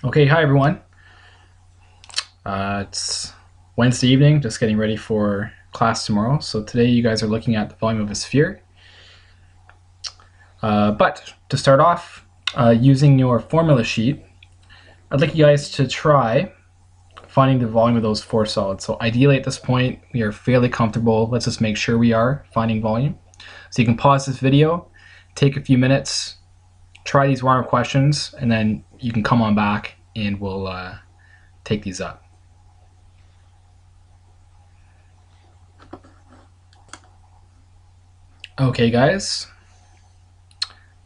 Okay, hi everyone. It's Wednesday evening, just getting ready for class tomorrow. So today you guys are looking at the volume of a sphere. But to start off, using your formula sheet, I'd like you guys to try finding the volume of those four solids. So ideally at this point, we are fairly comfortable. Let's just make sure we are finding volume. So you can pause this video, take a few minutes, try these warm-up questions, and then you can come on back and we'll take these up. Okay guys,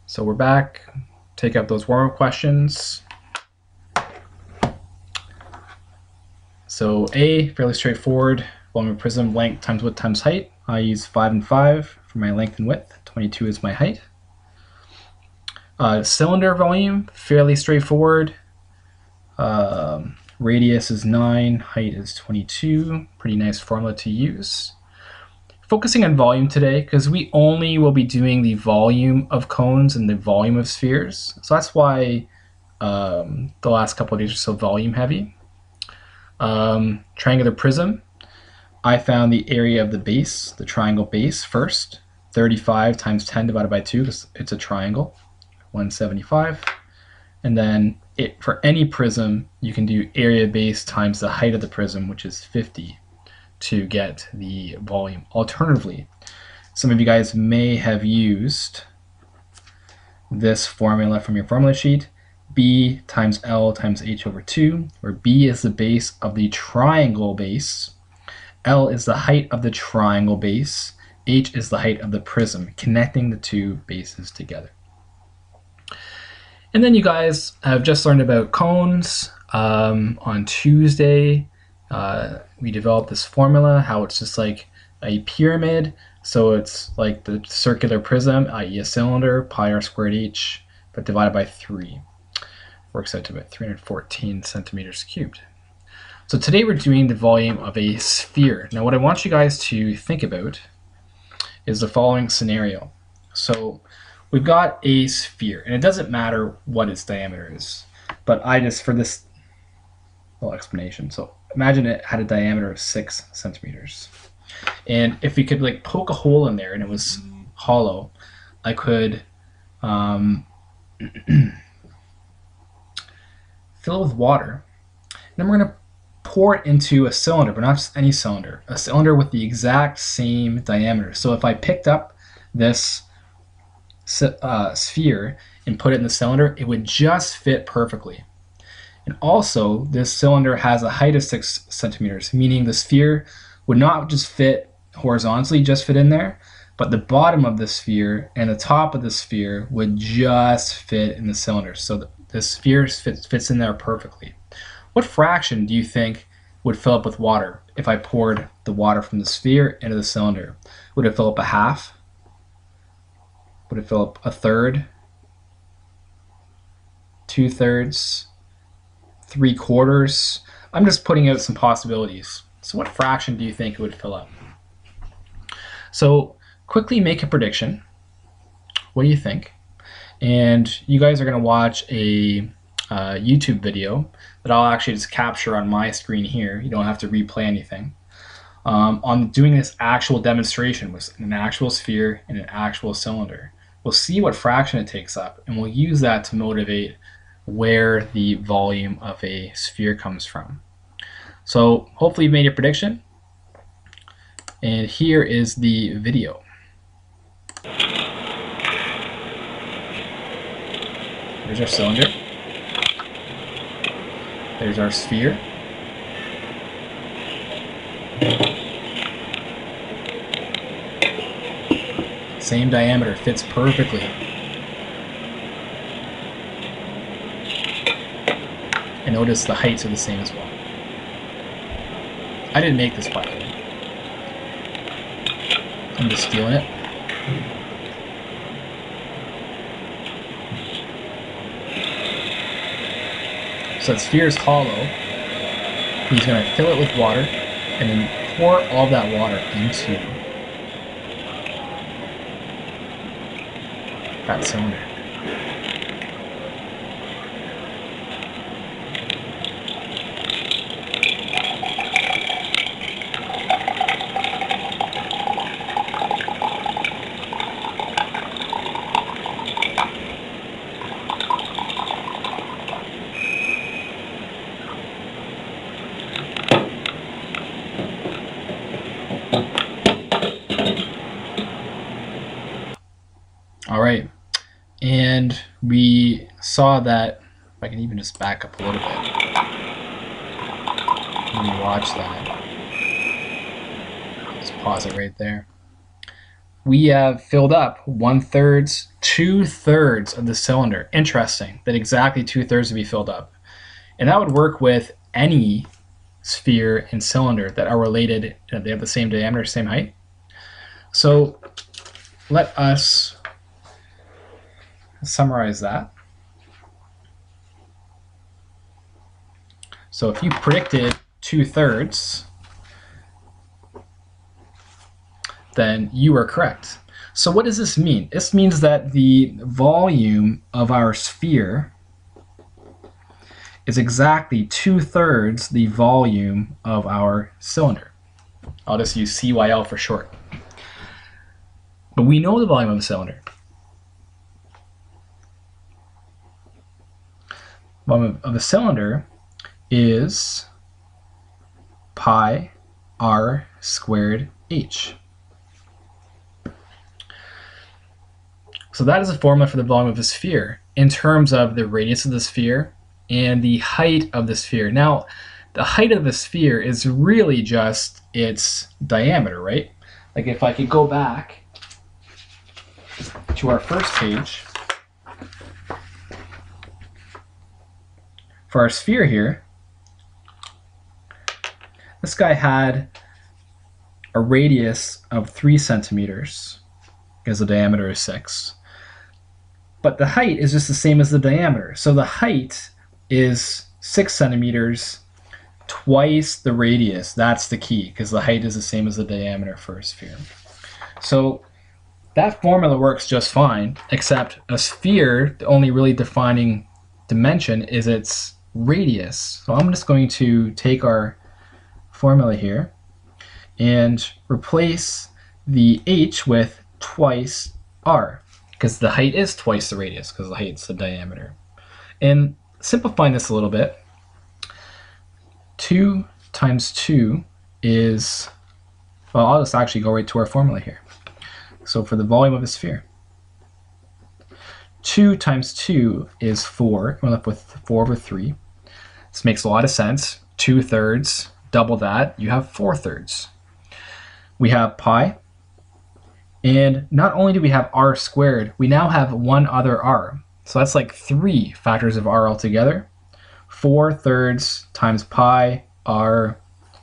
so we're back. Take up those warm-up questions. So A, fairly straightforward. Volume of prism, length times width times height. I use 5 and 5 for my length and width. 22 is my height. Cylinder volume, fairly straightforward. Radius is 9, height is 22. Pretty nice formula to use. Focusing on volume today, because we only will be doing the volume of cones and the volume of spheres. So that's why the last couple of days are so volume heavy. Triangular prism, I found the area of the base, the triangle base first. 35 times 10 divided by 2, because it's a triangle, 175. And then for any prism, you can do area base times the height of the prism, which is 50. To get the volume. Alternatively, some of you guys may have used this formula from your formula sheet, B times L times H over 2, where B is the base of the triangle base, L is the height of the triangle base, H is the height of the prism, connecting the two bases together. And then you guys have just learned about cones. On Tuesday, we developed this formula, how it's just like a pyramid. So it's like the circular prism, i.e. a cylinder, pi r squared h, but divided by 3. Works out to about 314 centimeters cubed. So today we're doing the volume of a sphere. Now what I want you guys to think about is the following scenario. So we've got a sphere, and it doesn't matter what its diameter is, but I just, for this little explanation, so imagine it had a diameter of 6 centimeters. And if we could like poke a hole in there and it was hollow, I could fill it with water. And then we're going to pour it into a cylinder, but not just any cylinder, a cylinder with the exact same diameter. So if I picked up this sphere and put it in the cylinder, it would just fit perfectly. And also, this cylinder has a height of 6 centimeters, meaning the sphere would not just fit horizontally, just fit in there, but the bottom of the sphere and the top of the sphere would just fit in the cylinder. So the sphere fits in there perfectly. What fraction do you think would fill up with water if I poured the water from the sphere into the cylinder? Would it fill up a half? Would it fill up a third? 2/3? 3/4? I'm just putting out some possibilities. So what fraction do you think it would fill up? So quickly make a prediction. What do you think? And you guys are going to watch a YouTube video that I'll actually just capture on my screen here. You don't have to replay anything. On doing this actual demonstration with an actual sphere and an actual cylinder. We'll see what fraction it takes up, and we'll use that to motivate where the volume of a sphere comes from. So hopefully you've made your prediction, and here is the video. There's our cylinder. There's our sphere. Same diameter, fits perfectly. And notice the heights are the same as well. I didn't make this, by the way. I'm just stealing it. So that sphere is hollow. He's going to fill it with water and then pour all of that water into that cylinder. And we saw that, if I can even just back up a little bit, let me watch that. Just pause it right there. We have filled up 1/3, 2/3 of the cylinder. Interesting that exactly 2/3 would be filled up. And that would work with any sphere and cylinder that are related, they have the same diameter, same height. So let us summarize that. So if you predicted 2/3, then you are correct. So what does this mean? This means that the volume of our sphere is exactly 2/3 the volume of our cylinder. I'll just use CYL for short. But we know the volume of a cylinder. Volume of a cylinder is pi r squared h. So that is a formula for the volume of a sphere in terms of the radius of the sphere and the height of the sphere. Now, the height of the sphere is really just its diameter, right? Like if I could go back to our first page, for our sphere here, this guy had a radius of 3 centimeters because the diameter is 6. But the height is just the same as the diameter. So the height is 6 centimeters twice the radius. That's the key, because the height is the same as the diameter for a sphere. So that formula works just fine, except a sphere, the only really defining dimension is its radius. So I'm just going to take our formula here and replace the h with twice r, because the height is twice the radius, because the height is the diameter. And simplifying this a little bit, 2 times 2 is, well, I'll just actually go right to our formula here. So for the volume of a sphere, 2 times 2 is 4. We're left with 4 over 3. This makes a lot of sense. 2/3, double that, you have 4/3. We have pi. And not only do we have r squared, we now have one other r. So that's like 3 factors of r altogether. 4/3 times pi r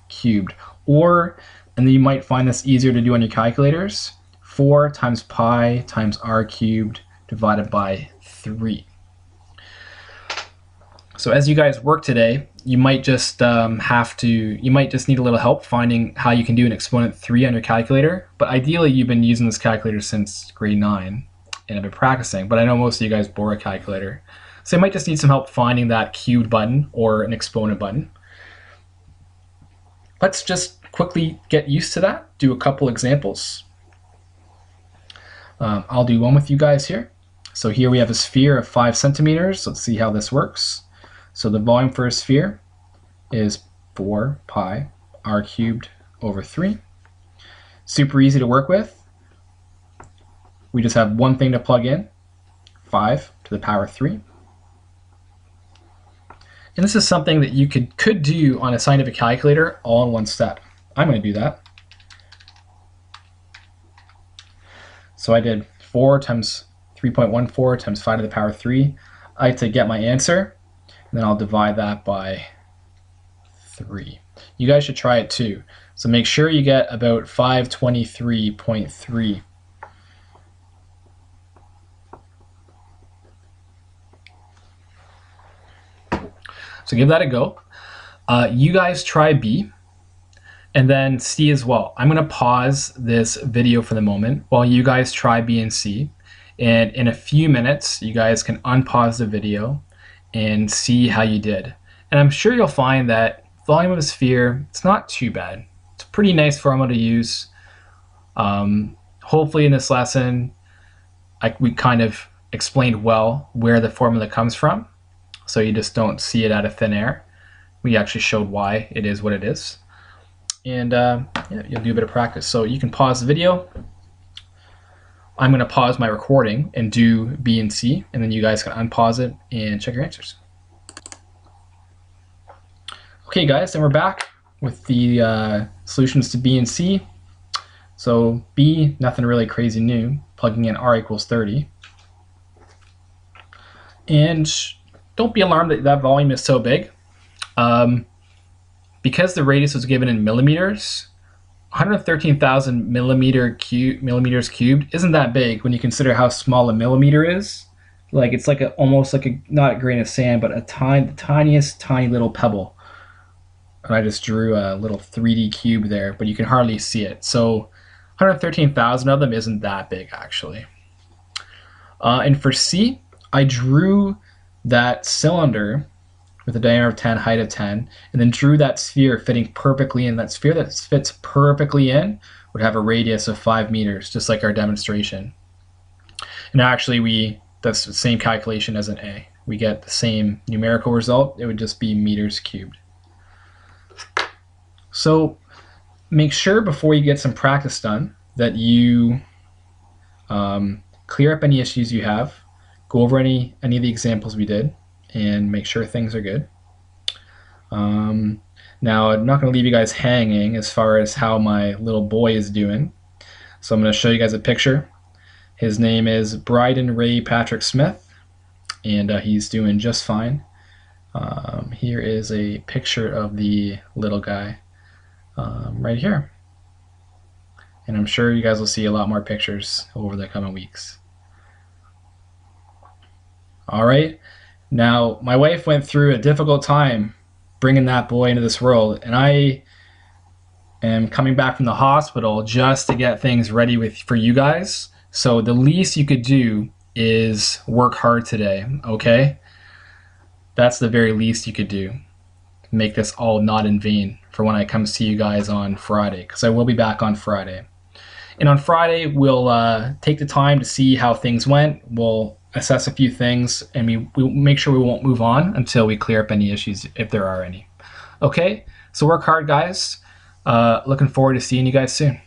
cubed. Or, and then you might find this easier to do on your calculators, 4 times pi times r cubed divided by 3. So as you guys work today, you might just you might just need a little help finding how you can do an exponent 3 on your calculator. But ideally, you've been using this calculator since grade 9 and have been practicing. But I know most of you guys bore a calculator. So you might just need some help finding that cubed button or an exponent button. Let's just quickly get used to that, do a couple examples. I'll do one with you guys here. So here we have a sphere of 5 centimeters. Let's see how this works. So the volume for a sphere is 4 pi r cubed over 3. Super easy to work with. We just have one thing to plug in, 5 to the power 3. And this is something that you could do on a scientific calculator all in one step. I'm going to do that. So I did 4 times 3.14 times 5 to the power 3. I like to get my answer, and then I'll divide that by 3. You guys should try it too. So make sure you get about 523.3. So give that a go. You guys try B and then C as well. I'm going to pause this video for the moment while you guys try B and C. And in a few minutes, you guys can unpause the video and see how you did. And I'm sure you'll find that volume of a sphere, it's not too bad. It's a pretty nice formula to use. Hopefully in this lesson, we kind of explained well where the formula comes from, so you just don't see it out of thin air. We actually showed why it is what it is. And yeah, you'll do a bit of practice. So you can pause the video I'm going to pause my recording and do B and C, and then you guys can unpause it and check your answers. Okay guys, and we're back with the solutions to B and C. So B, nothing really crazy new, plugging in R equals 30. And don't be alarmed that that volume is so big. Because the radius was given in millimeters, 113,000 millimeters cubed isn't that big when you consider how small a millimeter is. Like it's like almost like not a grain of sand, but the tiniest tiny little pebble. And I just drew a little 3D cube there, but you can hardly see it. So 113,000 of them isn't that big actually. And for C, I drew that cylinder with a diameter of 10, height of 10, and then drew that sphere fitting perfectly in. That sphere that fits perfectly in would have a radius of 5 meters, just like our demonstration. And actually, that's the same calculation as an A. We get the same numerical result. It would just be meters cubed. So make sure before you get some practice done that you clear up any issues you have, go over any of the examples we did, and make sure things are good. Now, I'm not going to leave you guys hanging as far as how my little boy is doing. So I'm going to show you guys a picture. His name is Bryden Ray Patrick Smith, and he's doing just fine. Here is a picture of the little guy right here. And I'm sure you guys will see a lot more pictures over the coming weeks. All right. Now, my wife went through a difficult time bringing that boy into this world, and I am coming back from the hospital just to get things ready for you guys. So the least you could do is work hard today, okay? That's the very least you could do. Make this all not in vain for when I come see you guys on Friday, because I will be back on Friday. And on Friday, we'll take the time to see how things went. We'll assess a few things, and we'll make sure we won't move on until we clear up any issues, if there are any. Okay, so work hard, guys. Looking forward to seeing you guys soon.